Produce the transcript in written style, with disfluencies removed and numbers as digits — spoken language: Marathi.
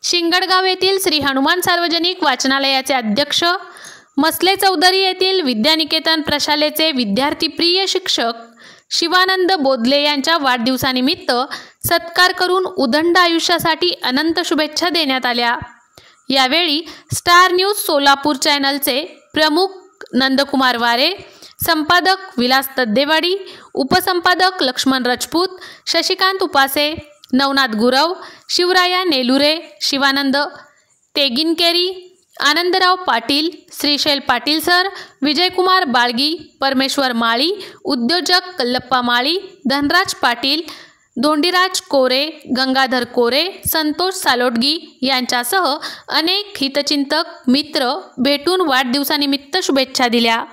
शिंगडगाव येथील श्री हनुमान सार्वजनिक वाचनालयाचे अध्यक्ष, मसले चौधरी येथील विद्यानिकेतन प्रशालेचे विद्यार्थी प्रिय शिक्षक शिवानंद बोदले यांच्या वाढदिवसानिमित्त सत्कार करून उदंड आयुष्यासाठी अनंत शुभेच्छा देण्यात आल्या। यावेळी स्टार न्यूज सोलापूर चॅनलचे प्रमुख नंदकुमार वारे, संपादक विलास तद्देवाडी, उपसंपादक लक्ष्मण राजपूत, शशिकांत उपासे, नवनाथ गुरव, शिवराया नेलुरे, शिवानंद तेगिनकेरी, आनंदराव पाटील, श्रीशैल पाटील सर, विजयकुमार बाळगी, परमेश्वर माळी, उद्योजक कल्लप्पा माळी, धनराज पाटील, धोंडीराज कोरे, गंगाधर कोरे, संतोष सालोटगी यांच्यासह अनेक हितचिंतक मित्र भेटून वाढदिवसानिमित्त शुभेच्छा दिल्या।